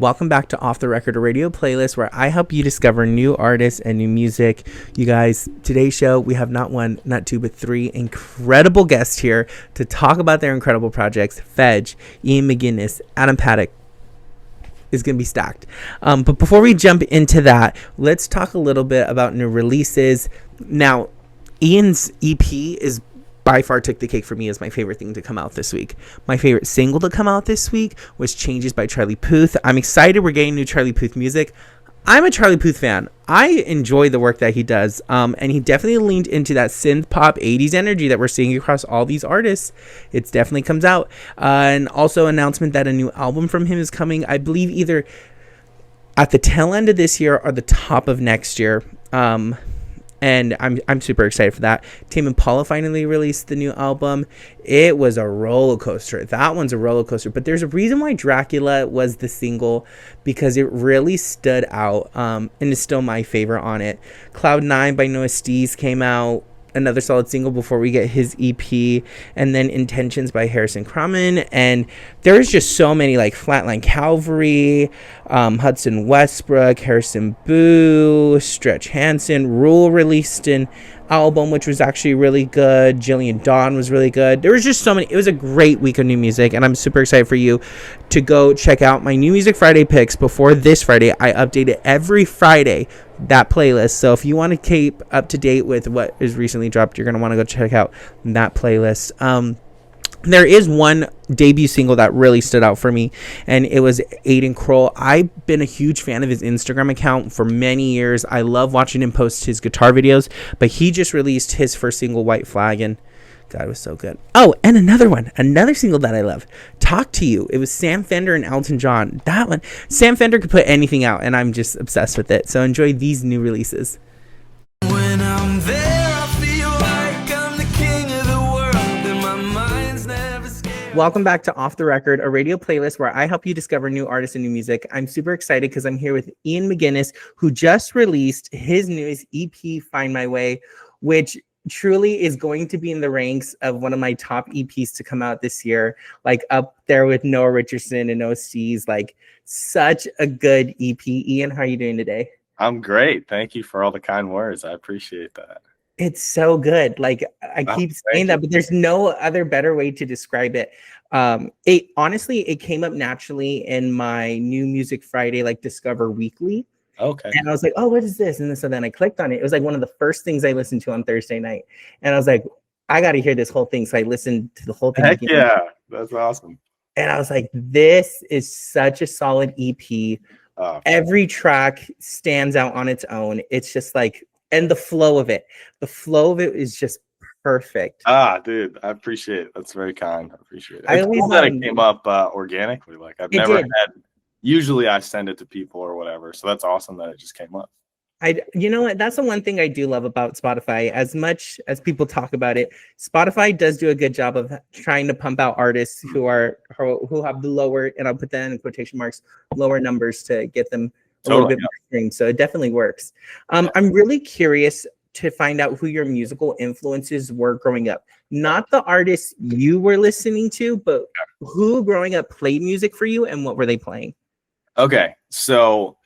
Welcome back to Off the Record, a radio playlist where I help you discover new artists and new music. You guys, today's show, we have not one, not two, but three incredible guests here to talk about their incredible projects. Fedge, Ian MacGinnis, Adam Paddock is going to be stacked. But before we jump into that, let's talk a little bit about new releases. Now, Ian's EP is by far took the cake for me as my favorite thing to come out this week. My favorite single to come out this week was Changes by Charlie Puth. I'm excited we're getting new Charlie Puth music. I'm a Charlie Puth fan. I enjoy the work that he does. And he definitely leaned into that synth pop 80s energy that we're seeing across all these artists. It definitely comes out. And also announcement that a new album from him is coming, I believe either at the tail end of this year or the top of next year. And I'm super excited for that. Tame Impala finally released the new album. It was a roller coaster. That one's a roller coaster. But there's a reason why Dracula was the single, because it really stood out. And is still my favorite on it. Cloud 9 by Noah Stees came out. Another solid single before we get his EP, and then Intentions by Harrison Crumman. And there's just so many, like Flatline Calvary, Hudson Westbrook, Harrison Boo, Stretch Hansen. Rule released an album which was actually really good. Jillian Dawn was really good. There was just so many. It was a great week of new music, and I'm super excited for you to go check out my New Music Friday picks. Before this Friday, I update it every Friday, that playlist. So if you want to keep up to date with what is recently dropped, you're going to want to go check out that playlist. There is one debut single that really stood out for me, and it was Aiden Kroll. I've been a huge fan of his Instagram account for many years. I love watching him post his guitar videos, but he just released his first single, White Flag, and God, it was so good. Oh, and another single that I love, Talk to You. It was Sam Fender and Elton John. That one, Sam Fender could put anything out, and I'm just obsessed with it. So enjoy these new releases. When I'm there, I feel like I'm the king of the world, and my mind's never scared. Welcome back to Off the Record, a radio playlist where I help you discover new artists and new music. I'm super excited because I'm here with Ian MacGinnis, who just released his newest EP, Find My Way, which truly is going to be in the ranks of one of my top EPs to come out this year, like up there with Noah Richardson and OC's. Like, such a good EP. Ian, how are you doing today? I'm great. Thank you for all the kind words. I appreciate that. It's so good. Like, I keep saying that, but there's no other better way to describe it. It came up naturally in my New Music Friday, like Discover Weekly. Okay. And I was like, oh, what is this? And so then I clicked on it. It was like one of the first things I listened to on Thursday night. And I was like, I got to hear this whole thing. So I listened to the whole thing. Heck yeah. That's awesome. And I was like, this is such a solid EP. Every track stands out on its own. It's just like, and the flow of it is just perfect. Dude, I appreciate it. That's very kind. I appreciate it. It's cool that it came up organically. Like, I've never had. Usually I send it to people or whatever. So that's awesome that it just came up. You know what? That's the one thing I do love about Spotify. As much as people talk about it, Spotify does do a good job of trying to pump out artists who have the lower, and I'll put that in quotation marks, lower numbers to get them a little bit more streamed. So it definitely works. I'm really curious to find out who your musical influences were growing up. Not the artists you were listening to, but who growing up played music for you and what were they playing? Okay, so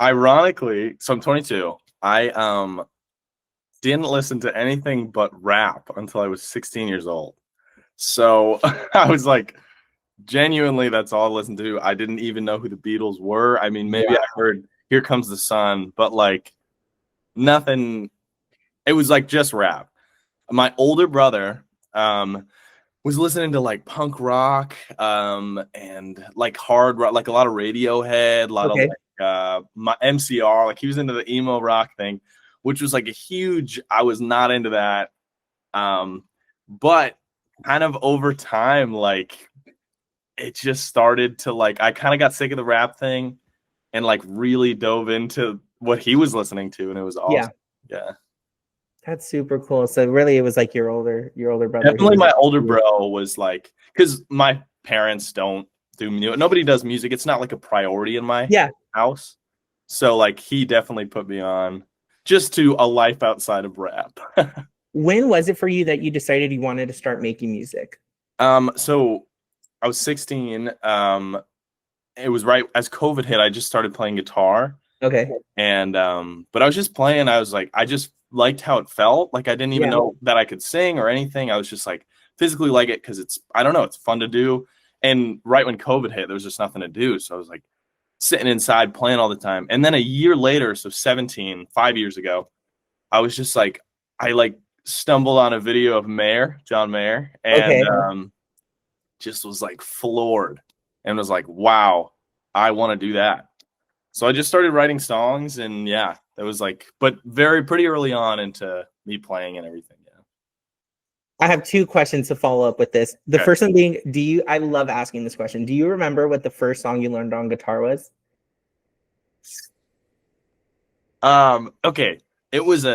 ironically, so I'm 22. I didn't listen to anything but rap until I was 16 years old. So I was like, genuinely, that's all I listened to. I didn't even know who the Beatles were. I mean, maybe I heard Here Comes the Sun, but like nothing. It was like just rap. My older brother was listening to like punk rock and like hard rock, like a lot of Radiohead, a lot of like my MCR, like he was into the emo rock thing, which was like I was not into that. But kind of over time, like it just started to like, I kind of got sick of the rap thing and like really dove into what he was listening to. And it was awesome. Yeah. That's super cool. So really it was like your older brother. Definitely my older bro was like, because my parents don't do music. Nobody does music. It's not like a priority in my house. So like he definitely put me on just to a life outside of rap. When was it for you that you decided you wanted to start making music? So I was 16. it was right as COVID hit. I just started playing guitar, Okay. and but I was just playing. I was like, I just liked how it felt. Like I didn't even Yeah. know that I could sing or anything. I was just like physically like it because it's, I don't know, it's fun to do. And right when COVID hit, there was just nothing to do. So I was like sitting inside playing all the time. And then a year later, so 17, 5 years ago, I was just like, I like stumbled on a video of John Mayer, and Okay. just was like floored and was like, wow, I want to do that. So I just started writing songs, and yeah, that was like, but pretty early on into me playing and everything. Yeah. I have two questions to follow up with this. The Okay. first one being, I love asking this question. Do you remember what the first song you learned on guitar was? Okay. It was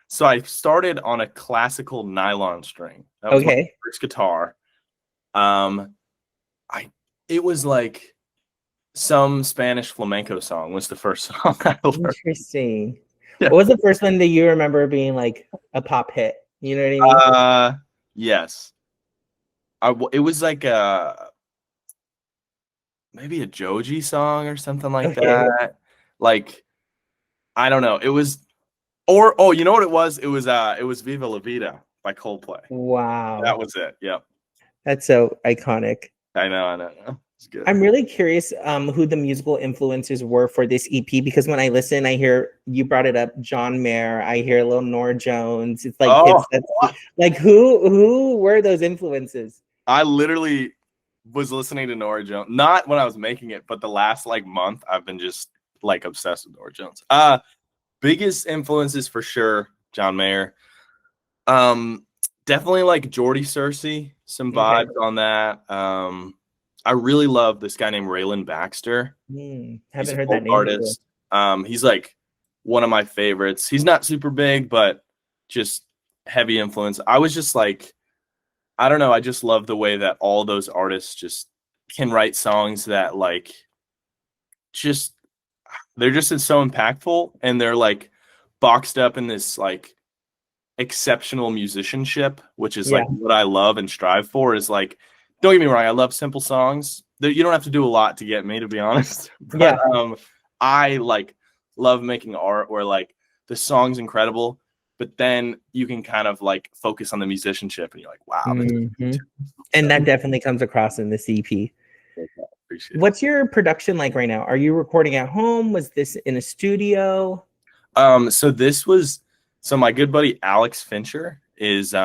so I started on a classical nylon string. That was my Okay. first guitar. Um, it was like some Spanish flamenco song was the first song I learned. Interesting. Yeah. What was the first one that you remember being like a pop hit? You know what I mean? Yes. It was like maybe a Joji song or something like Okay. that. Like, I don't know. It was, or oh, you know what it was? It was Viva La Vida by Coldplay. Wow. That was it. Yep. That's so iconic. I know. It's good. I'm really curious who the musical influences were for this EP, because when I listen, I hear, you brought it up, John Mayer. I hear a little Norah Jones. It's like Oh, like who were those influences? I literally was listening to Norah Jones, not when I was making it, but the last like month, I've been just like obsessed with Norah Jones. Biggest influences for sure, John Mayer. Definitely like Jordy Cersei, some vibes on that. I really love this guy named Raylan Baxter. He's Haven't a heard folk that name artist. He's like one of my favorites. He's not super big, but just heavy influence. I was just like, I don't know. I just love the way that all those artists just can write songs that like just, they're just so impactful, and they're like boxed up in this like exceptional musicianship, which is like what I love and strive for. Is like, don't get me wrong, I love simple songs. You don't have to do a lot to get me, to be honest. But I like love making art where like the song's incredible, but then you can kind of like focus on the musicianship, and you're like, wow. And that definitely comes across in this EP. Appreciate What's your production like right now? Are you recording at home? Was this in a studio? So my good buddy Alex Fincher is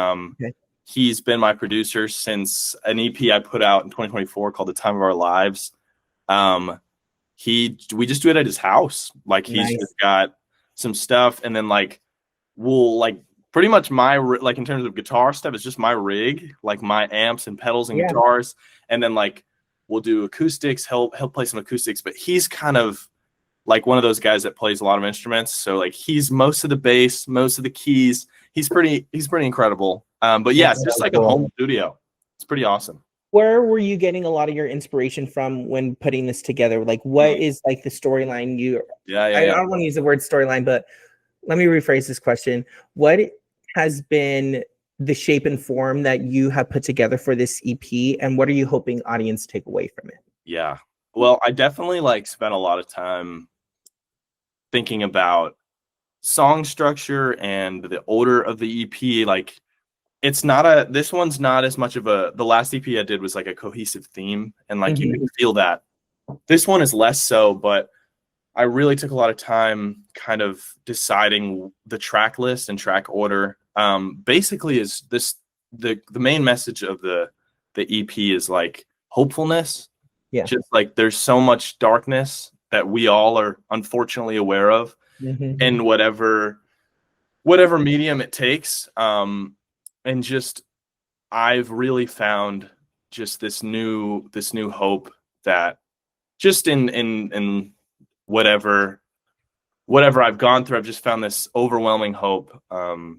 he's been my producer since an EP I put out in 2024 called The Time of Our Lives. We just do it at his house. Like he's just got some stuff, and then like we'll like pretty much like in terms of guitar stuff, it's just my rig, like my amps and pedals and guitars, and then like we'll do acoustics. He'll play some acoustics, but he's kind of like one of those guys that plays a lot of instruments. So like he's most of the bass, most of the keys. He's pretty incredible. But yeah, it's just like a home studio. It's pretty awesome. Where were you getting a lot of your inspiration from when putting this together? Like, what is like the storyline I don't want to use the word storyline, but let me rephrase this question. What has been the shape and form that you have put together for this EP, and what are you hoping audience take away from it? Yeah. Well, I definitely like spent a lot of time thinking about song structure and the order of the EP. Like, this one's not as much of the last EP I did was like a cohesive theme, and like you can feel that. This one is less so, but I really took a lot of time kind of deciding the track list and track order. Basically is the main message of the EP is like hopefulness. Yeah. Just like there's so much darkness that we all are unfortunately aware of in whatever medium it takes. And just I've really found just this new hope that just in whatever I've gone through, I've just found this overwhelming hope.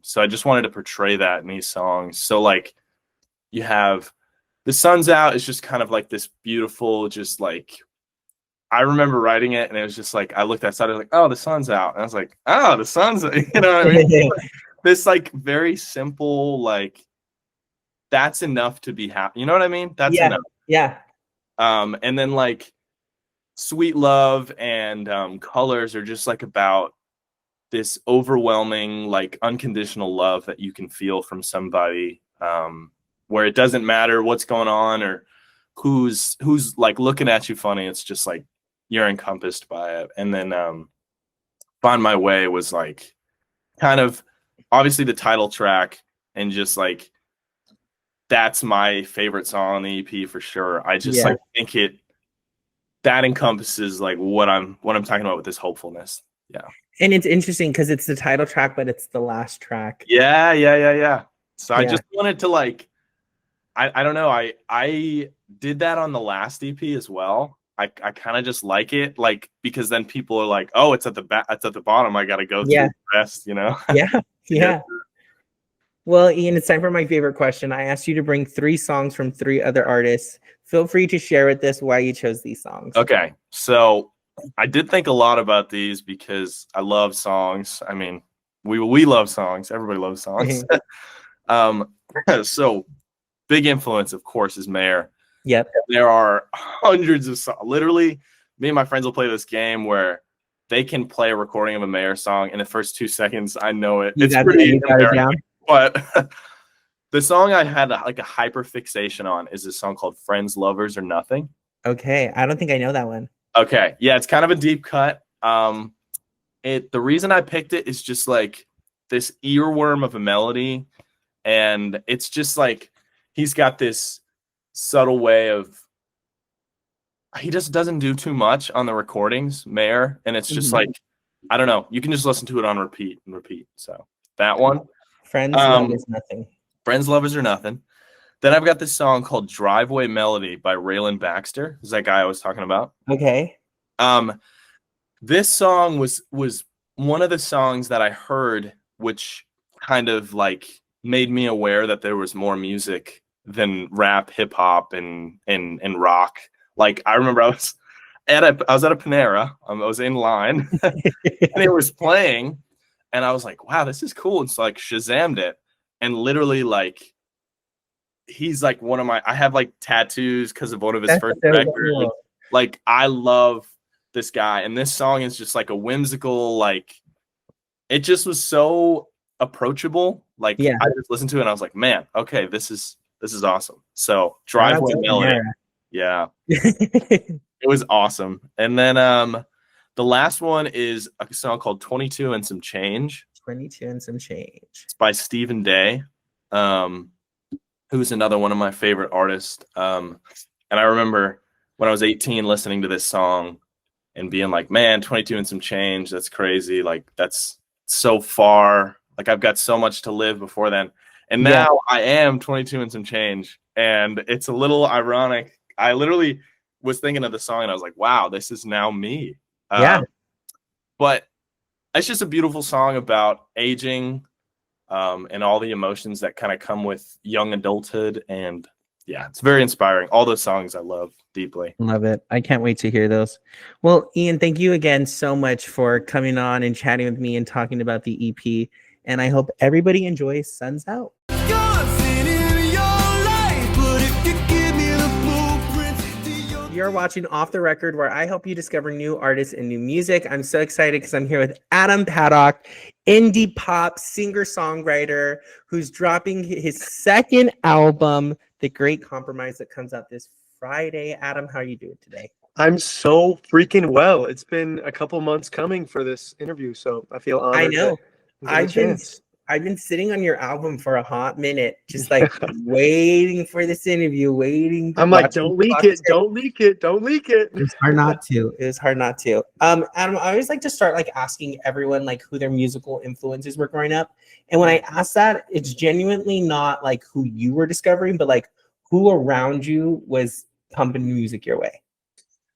So I just wanted to portray that in these songs. So like you have The Sun's Out is just kind of like this beautiful, just like, I remember writing it and it was just like, I looked outside, I was like, oh, the sun's out. And I was like, oh, the sun's, you know what I mean? This like very simple, like, that's enough to be happy. You know what I mean? That's enough. Yeah. And then like Sweet Love and Colors are just like about this overwhelming, like unconditional love that you can feel from somebody, where it doesn't matter what's going on or who's like looking at you funny. It's just like you're encompassed by it. And then Find My Way was like kind of obviously the title track, and just like that's my favorite song on the EP for sure. I just like think that encompasses like what I'm talking about with this hopefulness. Yeah. And it's interesting because it's the title track, but it's the last track. Yeah. So I just wanted to like, I don't know. I did that on the last EP as well. I kind of just like it, like, because then people are like, oh, it's at the bottom. I got to go through the rest, you know? Yeah. Well, Ian, it's time for my favorite question. I asked you to bring 3 songs from 3 other artists. Feel free to share with us why you chose these songs. Okay. So I did think a lot about these because I love songs. I mean, we love songs. Everybody loves songs. So big influence, of course, is Mayer. Yep. There are hundreds of songs. Literally, me and my friends will play this game where they can play a recording of a Mayer song in the first 2 seconds. I know it. It's pretty embarrassing. But the song I had like a hyper fixation on is this song called Friends, Lovers, or Nothing. Okay. I don't think I know that one. Okay. Yeah, it's kind of a deep cut. The reason I picked it is just like this earworm of a melody. And it's just like he's got this subtle way of, he just doesn't do too much on the recordings, Mayer. And it's just like, I don't know. You can just listen to it on repeat. So that one. Friends, Lovers, Nothing. Friends, Lovers, or Nothing. Then I've got this song called Driveway Melody by Raylan Baxter. Is that guy I was talking about? Okay. This song was one of the songs that I heard, which kind of like made me aware that there was more music than rap, hip hop, and rock. Like I remember I was at a Panera. I was in line, and it was playing, and I was like, "Wow, this is cool." And so like Shazammed it, and literally like he's like one of my. I have like tattoos because of one of his first records. Cool. Like I love this guy, and this song is just like a whimsical, like it just was so approachable. Like I just listened to it and I was like, man, okay, this is awesome. So Driveway Melody. Yeah. It was awesome. And then the last one is a song called 22 and Some Change. 22 and Some Change. It's by Stephen Day, who's another one of my favorite artists. And I remember when I was 18 listening to this song and being like, man, 22 and Some Change, that's crazy. Like that's so far. Like I've got so much to live before then. And now I am 22 and some change. And it's a little ironic. I literally was thinking of the song and I was like, wow, this is now me. But it's just a beautiful song about aging and all the emotions that kind of come with young adulthood. And yeah, it's very inspiring. All those songs I love deeply. Love it. I can't wait to hear those. Well, Ian, thank you again so much for coming on and chatting with me and talking about the EP. And I hope everybody enjoys Suns Out. You're watching Off the Record, where I help you discover new artists and new music. I'm so excited because I'm here with Adam Paddock, indie pop singer-songwriter, who's dropping his second album, The Great Compromise, that comes out this Friday. Adam, how are you doing today? I'm so freaking well. It's been a couple months coming for this interview, so I feel honored. I know. I've been sitting on your album for a hot minute, just like waiting for this interview, waiting. I'm like, don't leak it. It was hard not to. Adam, I always like to start like asking everyone like who their musical influences were growing up. And when I ask that, it's genuinely not like who you were discovering, but like who around you was pumping music your way.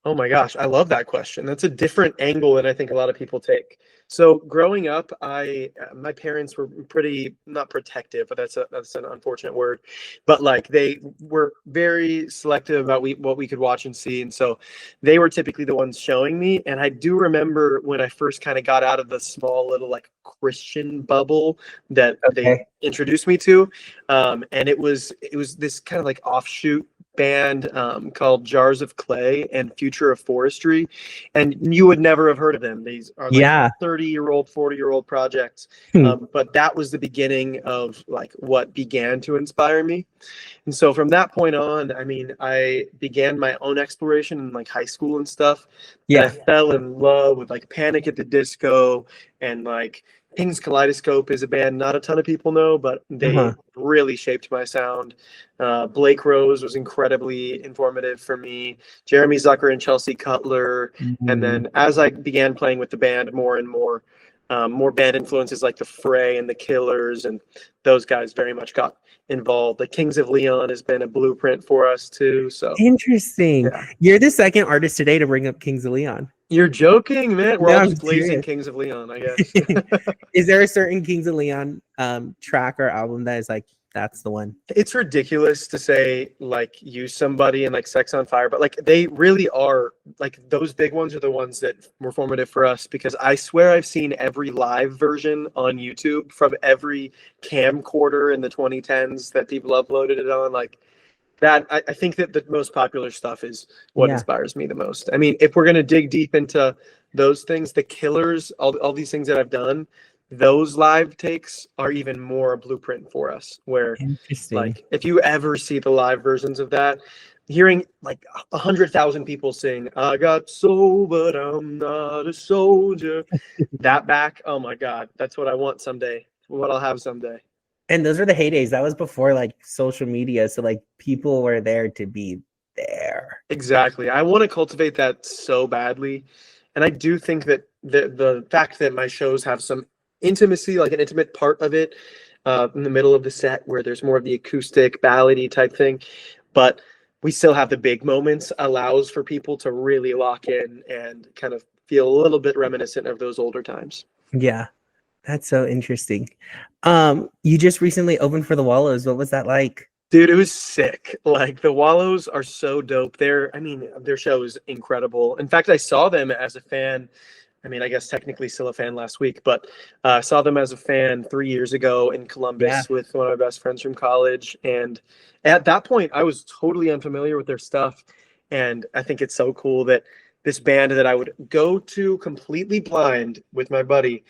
Oh my gosh, I love that question. That's a different angle than I think a lot of people take. So growing up, my parents were pretty, not protective, but that's an unfortunate word, but like they were very selective about what we could watch and see. And so they were typically the ones showing me. And I do remember when I first kind of got out of the small little like Christian bubble that they introduced me to. And it was this kind of like offshoot band called Jars of Clay and Future of Forestry, and you would never have heard of them. These are like Yeah. 30-year-old, 40-year-old projects, but that was the beginning of like what began to inspire me. And so from that point on, I mean, I began my own exploration in like high school and stuff. And I Yeah. fell in love with like Panic at the Disco and like King's Kaleidoscope is a band not a ton of people know, but they really shaped my sound. Blake Rose was incredibly informative for me. Jeremy Zucker and Chelsea Cutler. And then as I began playing with the band more and more, more band influences like the Fray and the Killers, and those guys very much got involved. The Kings of Leon has been a blueprint for us too. So Interesting. yeah. You're the second artist today to bring up Kings of Leon. You're joking, man. We're No, all I'm just blazing serious. Kings of Leon, I guess. Is there a certain Kings of Leon track or album that is like, that's the one? It's ridiculous to say like Use Somebody and like Sex on Fire, but like they really are, like those big ones are the ones that were formative for us, because I swear I've seen every live version on YouTube from every camcorder in the 2010s that people uploaded it on. Like that, I think that the most popular stuff is what inspires me the most. I mean, if we're gonna dig deep into those things, the Killers, all these things that I've done, those live takes are even more a blueprint for us. Where like if you ever see the live versions of that, hearing like 100,000 people sing "I got soul, but I'm not a soldier," that back, oh my God, that's what I want someday. What I'll have someday. And those were the heydays. That was before like social media, so like people were there to be there. Exactly. I want to cultivate that so badly, and I do think that the fact that my shows have some intimacy, like an intimate part of it, in the middle of the set where there's more of the acoustic ballady type thing, but we still have the big moments, allows for people to really lock in and kind of feel a little bit reminiscent of those older times. Yeah, that's so interesting. You just recently opened for the Wallows. What was that like? Dude, it was sick. Like the Wallows are so dope. Their show is incredible. In fact, I saw them as a fan. I mean, I guess technically still a fan last week, but I saw them as a fan 3 years ago in Columbus with one of my best friends from college. And at that point, I was totally unfamiliar with their stuff. And I think it's so cool that this band that I would go to completely blind with my buddy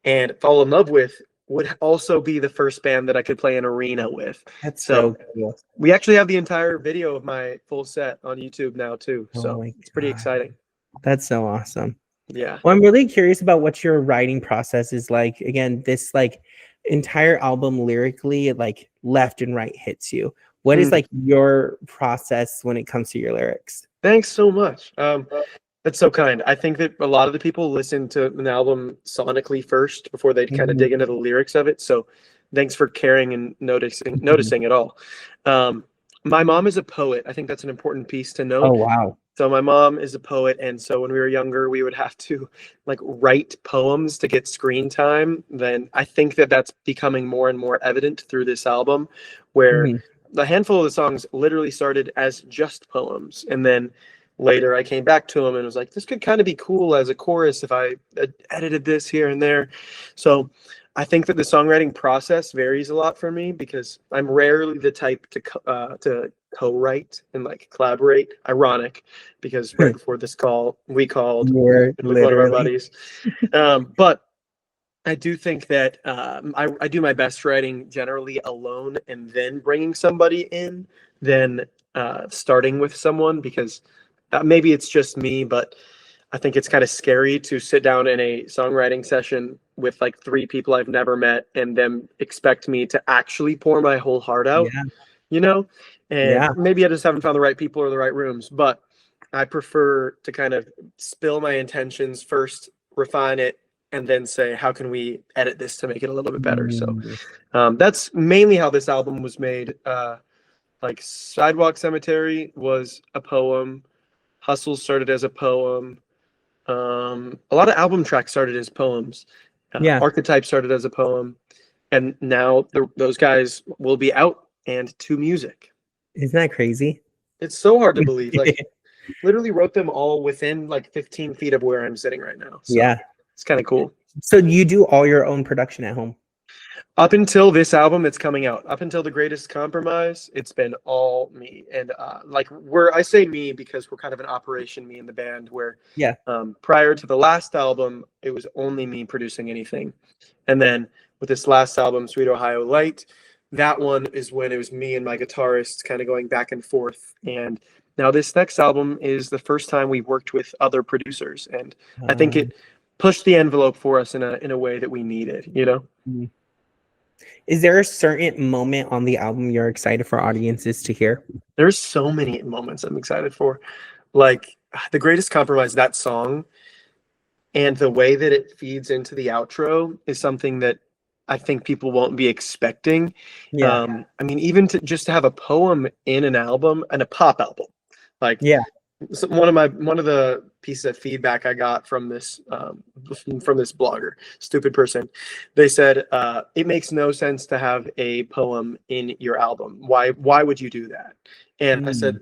and fall in love with would also be the first band that I could play an arena with. That's so cool. We actually have the entire video of my full set on YouTube now too. So it's pretty exciting. That's so awesome. Yeah. Well, I'm really curious about what your writing process is like. Again, this like entire album lyrically, it like left and right hits you. What is like your process when it comes to your lyrics? Thanks so much. That's so kind. I think that a lot of the people listen to an album sonically first before they kind of dig into the lyrics of it. So thanks for caring and noticing it all. My mom is a poet. I think that's an important piece to note. Oh, wow. So my mom is a poet, and so when we were younger, we would have to like write poems to get screen time. Then I think that that's becoming more and more evident through this album, where a handful of the songs literally started as just poems, and then later I came back to them and was like, this could kind of be cool as a chorus if I edited this here and there. So I think that the songwriting process varies a lot for me, because I'm rarely the type to co-write and like collaborate. Ironic, because right before this call, we called with one of our buddies. But I do think that I do my best writing generally alone, and then bringing somebody in, then starting with someone, because maybe it's just me, but I think it's kind of scary to sit down in a songwriting session with like 3 people I've never met and them expect me to actually pour my whole heart out, you know? And maybe I just haven't found the right people or the right rooms, but I prefer to kind of spill my intentions first, refine it, and then say, how can we edit this to make it a little bit better? So that's mainly how this album was made. Like Sidewalk Cemetery was a poem. Hustle started as a poem. A lot of album tracks started as poems. Archetype started as a poem, and now those guys will be out and to music. Isn't that crazy? It's so hard to believe. Like, literally wrote them all within like 15 feet of where I'm sitting right now. So it's kind of cool. So you do all your own production at home? Up until this album that's coming out, up until The Greatest Compromise, it's been all me. And I say me because we're kind of an operation, me and the band, where Yeah. prior to the last album, it was only me producing anything. And then with this last album, Sweet Ohio Light, that one is when it was me and my guitarist kind of going back and forth. And now this next album is the first time we've worked with other producers. And I think it pushed the envelope for us in a way that we needed, you know? Is there a certain moment on the album you're excited for audiences to hear? There's so many moments I'm excited for. Like The Greatest Compromise, that song, and the way that it feeds into the outro is something that I think people won't be expecting. Yeah. I mean, even to have a poem in an album and a pop album, like Yeah. so one of the pieces of feedback I got from this blogger, stupid person, they said it makes no sense to have a poem in your album. Why would you do that? And I said,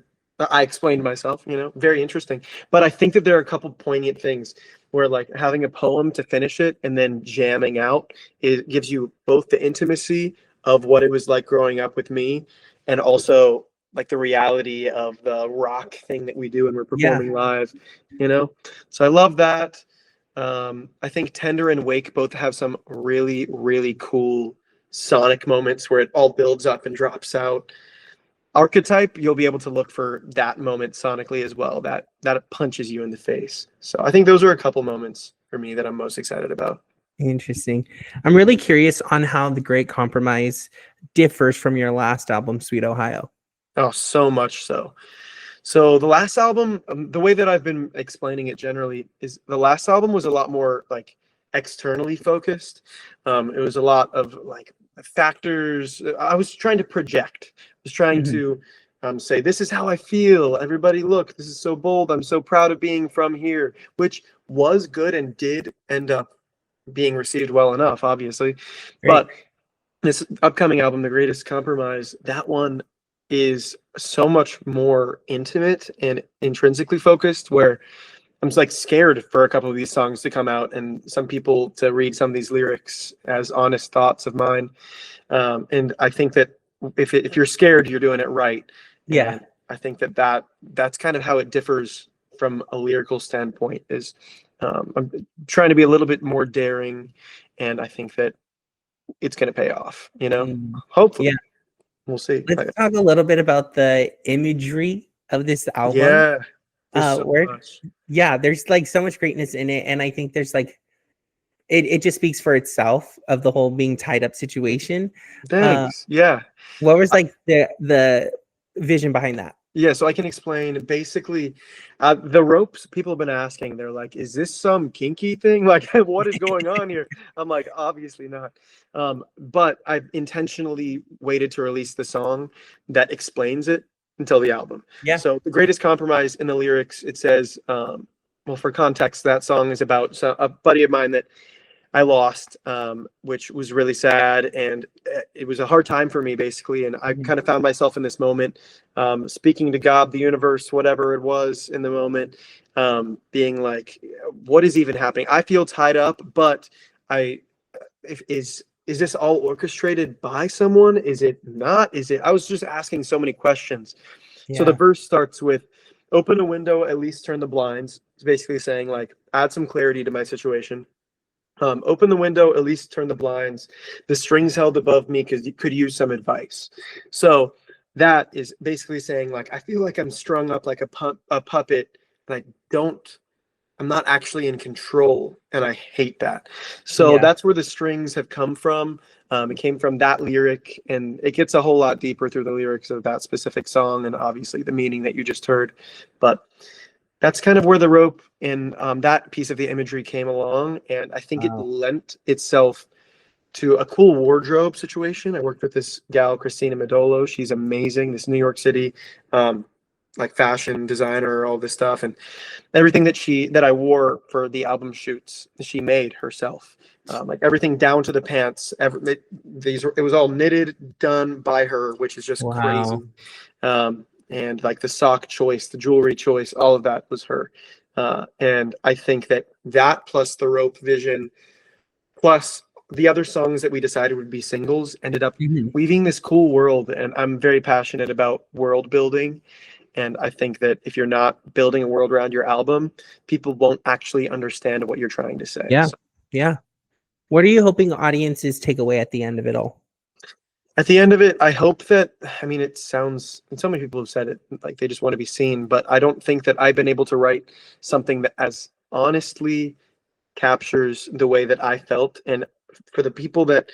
I explained myself, very interesting. But I think that there are a couple poignant things where like having a poem to finish it and then jamming out, it gives you both the intimacy of what it was like growing up with me, and also like the reality of the rock thing that we do when we're performing live, So I love that. I think Tender and Wake both have some really, really cool sonic moments where it all builds up and drops out. Archetype, you'll be able to look for that moment sonically as well, that punches you in the face. So I think those are a couple moments for me that I'm most excited about. Interesting. I'm really curious on how The Great Compromise differs from your last album, Sweet Ohio. Oh, so much so. So the last album, the way that I've been explaining it generally is the last album was a lot more like externally focused. It was a lot of like factors. I was trying to project. I was trying to say, this is how I feel. Everybody look, this is so bold. I'm so proud of being from here, which was good and did end up being received well enough, obviously. Right. But this upcoming album, The Greatest Compromise, that one is so much more intimate and intrinsically focused, where I'm like scared for a couple of these songs to come out and some people to read some of these lyrics as honest thoughts of mine. And I think that if you're scared, you're doing it right. Yeah. And I think that's kind of how it differs from a lyrical standpoint is I'm trying to be a little bit more daring, and I think that it's going to pay off, hopefully. Yeah. We'll see. Let's talk a little bit about the imagery of this album. Yeah. So much. Yeah, there's like so much greatness in it. And I think there's like, it just speaks for itself of the whole being tied up situation. Thanks. Yeah. What was like the vision behind that? Yeah, so I can explain basically the ropes. People have been asking, they're like, is this some kinky thing? Like, what is going on here? I'm like, obviously not. But I intentionally waited to release the song that explains it until the album. Yeah. So The Greatest Compromise, in the lyrics, it says, well, for context, that song is about a buddy of mine that I lost, which was really sad, and it was a hard time for me, basically. And I kind of found myself in this moment, speaking to God, the universe, whatever it was in the moment, being like, "What is even happening? I feel tied up, but is this all orchestrated by someone? Is it not? Is it?" I was just asking so many questions. Yeah. So the verse starts with, "Open a window, at least turn the blinds." It's basically saying like, add some clarity to my situation. Open the window, at least turn the blinds. The strings held above me because you could use some advice. So that is basically saying like, I feel like I'm strung up like a puppet, and I'm not actually in control, and I hate that. So that's where the strings have come from. It came from that lyric, and it gets a whole lot deeper through the lyrics of that specific song, and obviously the meaning that you just heard. But that's kind of where the rope and that piece of the imagery came along. And I think it lent itself to a cool wardrobe situation. I worked with this gal, Christina Medolo. She's amazing. This New York City, like fashion designer, all this stuff. And everything that I wore for the album shoots, she made herself. Like everything down to the pants. It was all knitted, done by her, which is just crazy. And like the sock choice, the jewelry choice, all of that was her. And I think that plus the rope vision, plus the other songs that we decided would be singles ended up Mhm. weaving this cool world. And I'm very passionate about world building. And I think that if you're not building a world around your album, people won't actually understand what you're trying to say. Yeah. So Yeah. What are you hoping audiences take away at the end of it all? at the end of it, I hope that, I mean, it sounds, and so many people have said it, like they just want to be seen, but I don't think that I've been able to write something that as honestly captures the way that I felt. And for the people that,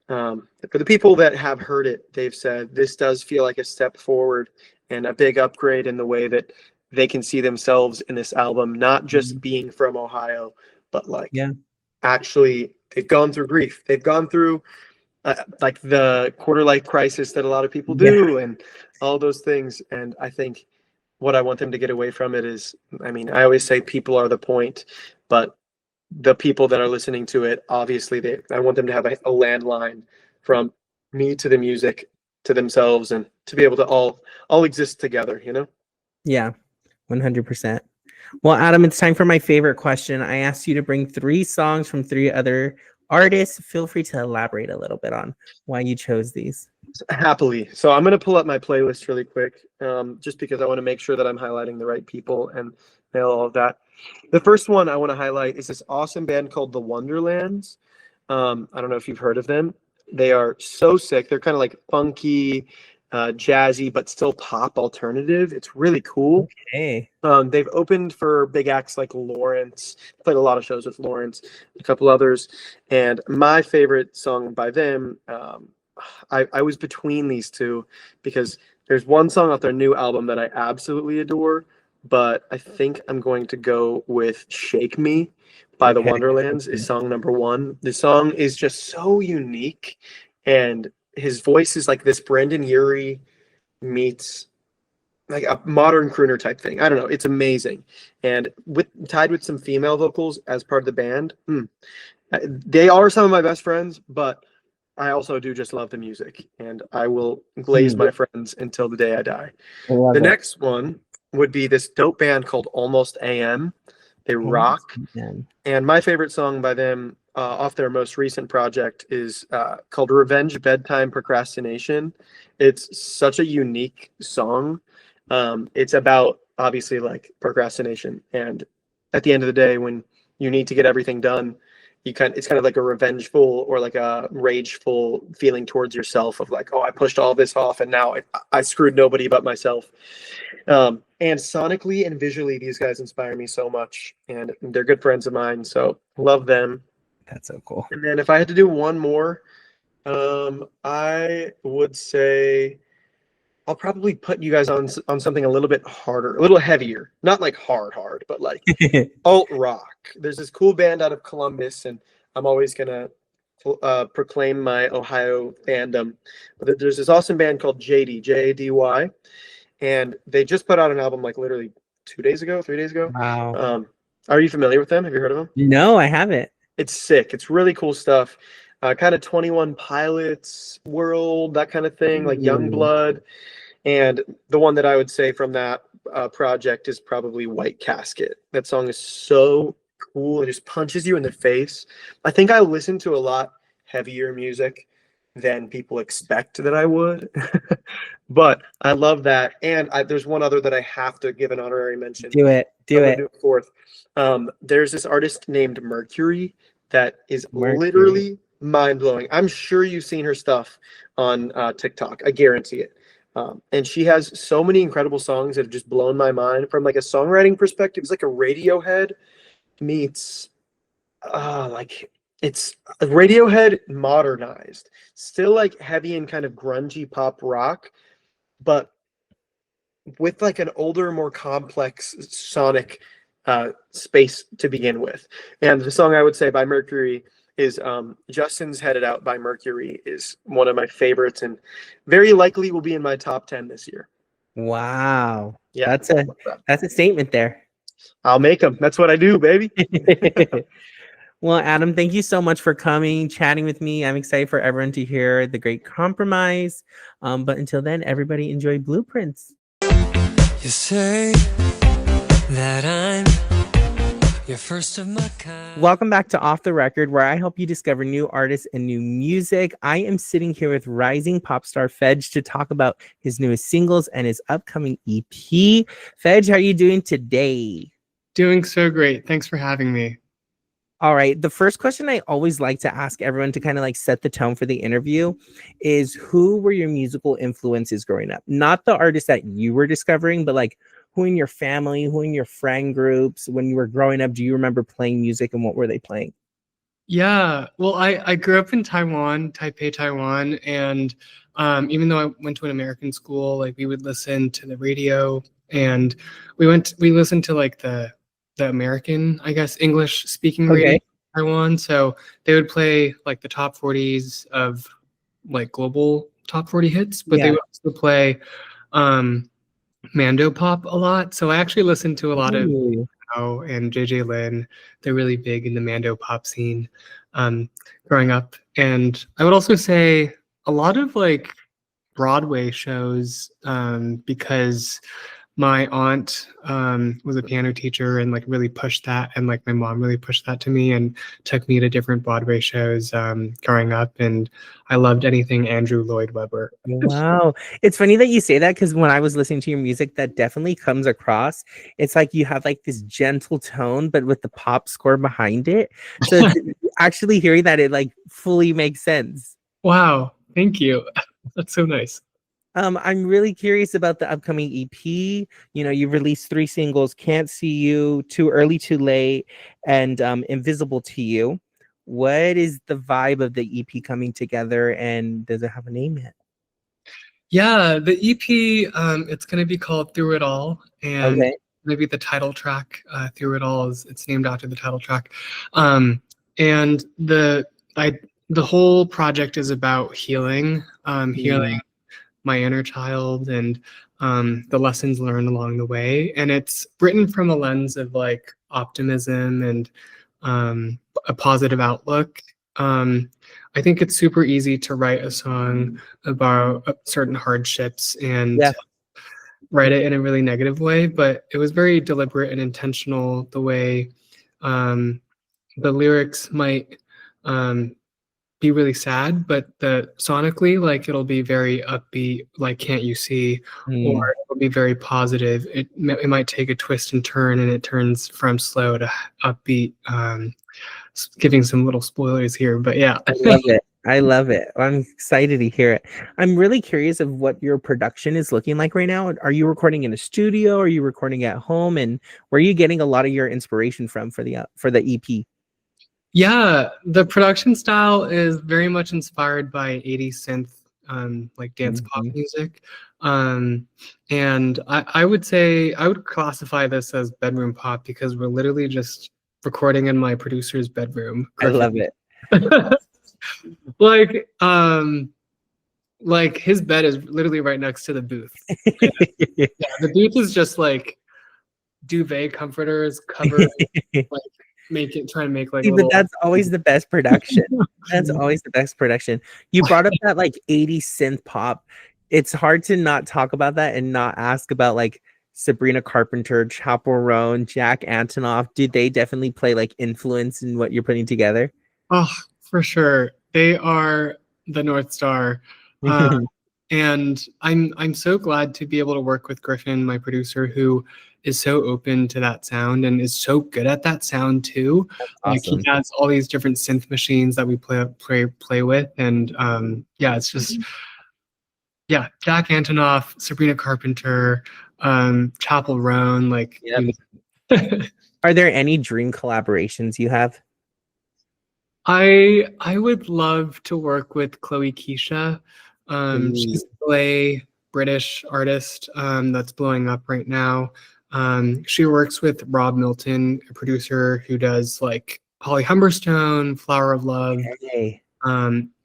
have heard it, they've said this does feel like a step forward and a big upgrade in the way that they can see themselves in this album, not just being from Ohio, but like Yeah. actually they've gone through grief. They've gone through like the quarter life crisis that a lot of people do, and all those things. And I think what I want them to get away from it is, I mean, I always say people are the point, but the people that are listening to it, obviously I want them to have a landline from me to the music to themselves, and to be able to all exist together, you know? Yeah. 100%. Well, Adam, it's time for my favorite question. I asked you to bring 3 songs from 3 other artists. Feel free to elaborate a little bit on why you chose these. Happily. So I'm going to pull up my playlist really quick, just because I want to make sure that I'm highlighting the right people and nail all of that. The first one I want to highlight is this awesome band called The Wonderlands. I don't know if you've heard of them. They are so sick. They're kind of like funky, jazzy, but still pop alternative. It's really cool. Okay. They've opened for big acts like Lawrence, played a lot of shows with Lawrence, a couple others. And my favorite song by them, I was between these two, because there's one song off their new album that I absolutely adore, but I think I'm going to go with Shake Me by The Okay. Wonderlands is song number 1. The song is just so unique, and his voice is like this Brendan Urie meets like a modern crooner type thing. I don't know. It's amazing. And tied with some female vocals as part of the band. They are some of my best friends, but I also do just love the music, and I will glaze my friends until the day I die. The next one would be this dope band called Almost AM. They rock. And my favorite song by them off their most recent project is called Revenge Bedtime Procrastination. It's such a unique song. It's about obviously like procrastination, and at the end of the day, when you need to get everything done, it's kind of like a revengeful or like a rageful feeling towards yourself of like, oh, I pushed all this off and now I screwed nobody but myself. And sonically and visually, these guys inspire me so much, and they're good friends of mine, so love them. That's so cool. And then if I had to do one more, I would say I'll probably put you guys on something a little bit harder, a little heavier, not like hard, but like alt rock. There's this cool band out of Columbus, and I'm always gonna proclaim my Ohio fandom. But there's this awesome band called JD, JADY, and they just put out an album like literally 3 days ago. Wow. Are you familiar with them? Have you heard of them? No, I haven't. It's sick. It's really cool stuff. Kind of 21 Pilots world, that kind of thing, like Youngblood. And the one that I would say from that project is probably White Casket. That song is so cool. It just punches you in the face. I think I listen to a lot heavier music than people expect that I would. But I love that. And there's one other that I have to give an honorary mention. Do it. Do it fourth. There's this artist named Mercury that is literally mind-blowing. I'm sure you've seen her stuff on TikTok. I guarantee it. And she has so many incredible songs that have just blown my mind from like a songwriting perspective. It's like a Radiohead meets like it's a Radiohead modernized, still like heavy and kind of grungy pop rock, but with like an older, more complex sonic space to begin with. And the song I would say by Mercury is Justin's Headed Out by Mercury is one of my favorites, and very likely will be in my top 10 this year. Wow. Yeah, that's a statement there. I'll make them. That's what I do, baby. Well, Adam, thank you so much for coming, chatting with me. I'm excited for everyone to hear The Great Compromise. But until then, everybody enjoy Blueprints. You say that I'm You're first of my kind. Welcome back to Off the Record, where I help you discover new artists and new music. I am sitting here with rising pop star Fedge to talk about his newest singles and his upcoming EP. Fedge, how are you doing today? Doing so great. Thanks for having me. All right. The first question I always like to ask everyone to kind of like set the tone for the interview is, who were your musical influences growing up? Not the artists that you were discovering, but like, who in your family, who in your friend groups, when you were growing up, do you remember playing music and what were they playing? Yeah, well, I grew up in Taiwan, Taipei, Taiwan, and even though I went to an American school, like we would listen to the radio, and we listened to like the American, I guess, English speaking radio in Taiwan. So they would play like the top 40s of like global top 40 hits, but they would also play Mando pop a lot. So I actually listened to a lot of and JJ Lin. They're really big in the Mando pop scene growing up. And I would also say a lot of like Broadway shows because my aunt was a piano teacher and like really pushed that, and like my mom really pushed that to me and took me to different Broadway shows growing up, and I loved anything Andrew Lloyd Webber. Wow. It's funny that you say that, because when I was listening to your music, that definitely comes across. It's like you have like this gentle tone, but with the pop score behind it. So actually hearing that, it like fully makes sense. Wow. Thank you. That's so nice. I'm really curious about the upcoming EP. You know, you've released 3 singles: Can't See You, Too Early, Too Late, and Invisible to You. What is the vibe of the EP coming together, and does it have a name yet? Yeah, the EP, it's going to be called Through It All, and maybe the title track, Through It All, it's named after the title track. And the whole project is about healing, healing my inner child and the lessons learned along the way. And it's written from a lens of like optimism and a positive outlook. I think it's super easy to write a song about certain hardships and write it in a really negative way, but it was very deliberate and intentional the way the lyrics might be really sad, but the sonically, like, it'll be very upbeat, like Can't You See, or it'll be very positive. It might take a twist and turn, and it turns from slow to upbeat. Giving some little spoilers here, but yeah. I love it. I love it. I'm excited to hear it. I'm really curious of what your production is looking like right now. Are you recording in a studio? Are you recording at home? And where are you getting a lot of your inspiration from for the EP? Yeah, the production style is very much inspired by 80s synth, like dance pop music. And I would say, I would classify this as bedroom pop, because we're literally just recording in my producer's bedroom. I love it. Like his bed is literally right next to the booth. Yeah, the booth is just like duvet comforters covered, like try to make like but that's always the best production. That's always the best production. You brought up that like 80s synth pop. It's hard to not talk about that and not ask about like Sabrina Carpenter, Chappell Roan, Jack Antonoff. Do they definitely play like influence in what you're putting together? Oh, for sure. They are the North Star. And I'm so glad to be able to work with Griffin, my producer, who is so open to that sound and is so good at that sound too. Like he has all these different synth machines that we play with, and it's just Jack Antonoff, Sabrina Carpenter, Chappell Roan, like. Are there any dream collaborations you have? I would love to work with Chloe Keisha. She's a British artist that's blowing up right now. She works with Rob Milton, a producer who does like Holly Humberstone, Flower of Love,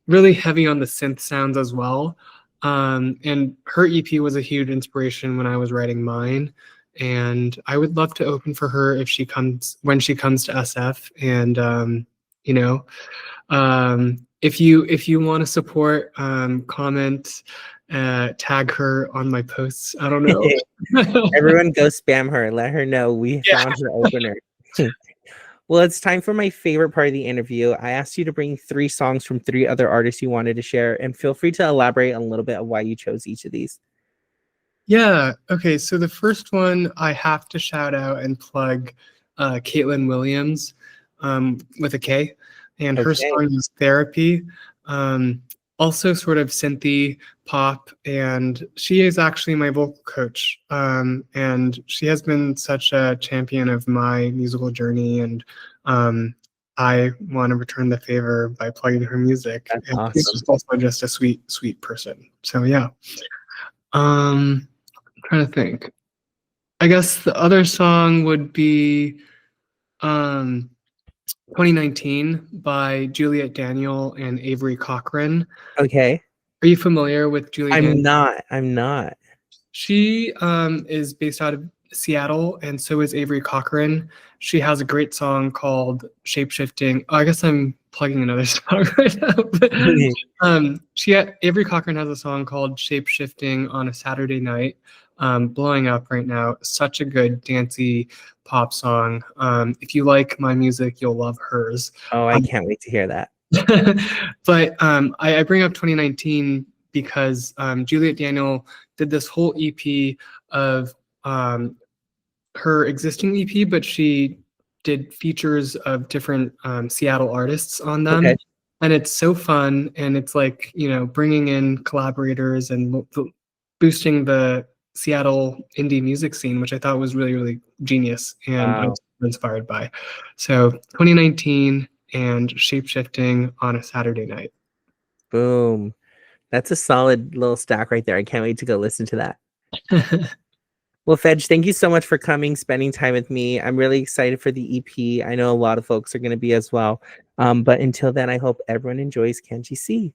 really heavy on the synth sounds as well. And her EP was a huge inspiration when I was writing mine. And I would love to open for her when she comes to SF. And if you want to support, comment, tag her on my posts. I don't know. Everyone go spam her. Let her know we found her opener. Well, it's time for my favorite part of the interview. I asked you to bring 3 songs from 3 other artists you wanted to share, and feel free to elaborate a little bit of why you chose each of these. Yeah. Okay. So the first one I have to shout out and plug Caitlin Williams with a K, and her Okay. song is Therapy. Also sort of synthy pop, and she is actually my vocal coach. And she has been such a champion of my musical journey, and I want to return the favor by plugging her music. That's And awesome. she's also just a sweet, sweet person. So yeah. Trying to think. I guess the other song would be 2019 by Juliet Daniel and Avery Cochran. Okay. Are you familiar with Juliet Daniel? I'm not. She is based out of Seattle, and so is Avery Cochran. She has a great song called Shapeshifting. Oh, I guess I'm plugging another song right now. But, Avery Cochran has a song called Shapeshifting on a Saturday Night, blowing up right now. Such a good dancey pop song. If you like my music, you'll love hers. Oh, I can't wait to hear that. But I bring up 2019 because Juliet Daniel did this whole EP of her existing EP, but she did features of different Seattle artists on them. Okay. And it's so fun, and it's like, bringing in collaborators and boosting the Seattle indie music scene, which I thought was really, really genius, and I was inspired by. So 2019 and Shapeshifting on a Saturday Night. Boom. That's a solid little stack right there. I can't wait to go listen to that. Well, Fedge, thank you so much for coming, spending time with me. I'm really excited for the EP. I know a lot of folks are going to be as well. But until then, I hope everyone enjoys Can't You See?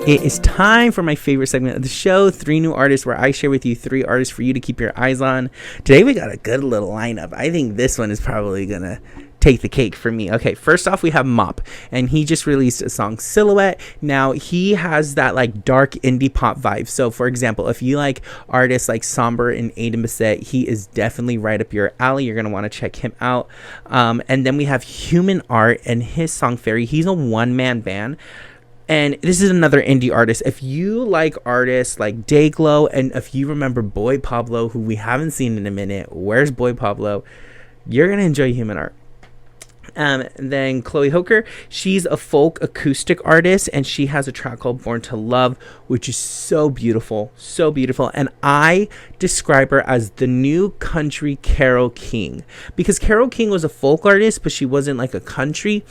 It is time for my favorite segment of the show, 3 New Artists, where I share with you 3 artists for you to keep your eyes on. Today we got a good little lineup. I think this one is probably going to take the cake for me. Okay, first off, we have Mop, and he just released a song, Silhouette. Now, he has that like dark indie pop vibe. So, for example, if you like artists like Somber and Aiden Bissett, he is definitely right up your alley. You're going to want to check him out. And then we have Human Art and his song, Fairy. He's a one-man band. And this is another indie artist. If you like artists like Dayglow, and if you remember Boy Pablo, who we haven't seen in a minute, where's Boy Pablo? You're going to enjoy Human Art. And then Chloe Hoker, she's a folk acoustic artist, and she has a track called Born to Love, which is so beautiful, so beautiful. And I describe her as the new country Carole King, because Carole King was a folk artist, but she wasn't like a country.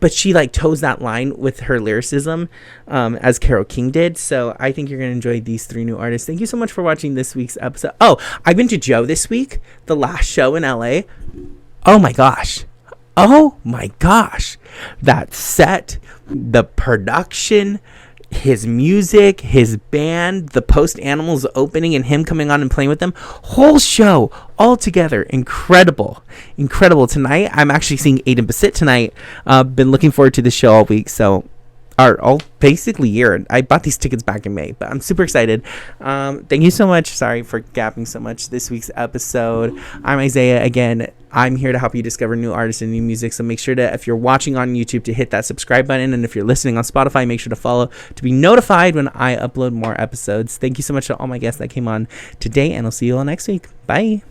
But she like toes that line with her lyricism as Carole King did. So I think you're going to enjoy these 3 new artists. Thank you so much for watching this week's episode. Oh, I've been to Joe this week, the last show in LA. Oh my gosh. That set, the production, his music, his band, the Post Animals opening and him coming on and playing with them, whole show all together, incredible tonight. I'm actually seeing Aiden Bissett tonight. Been looking forward to the show all week, all basically year. I bought these tickets back in May, but I'm super excited. Thank you so much. Sorry for gapping so much this week's episode. I'm Isaiah again. I'm here to help you discover new artists and new music. So make sure to, if you're watching on YouTube, to hit that subscribe button. And if you're listening on Spotify, make sure to follow to be notified when I upload more episodes. Thank you so much to all my guests that came on today, and I'll see you all next week. Bye.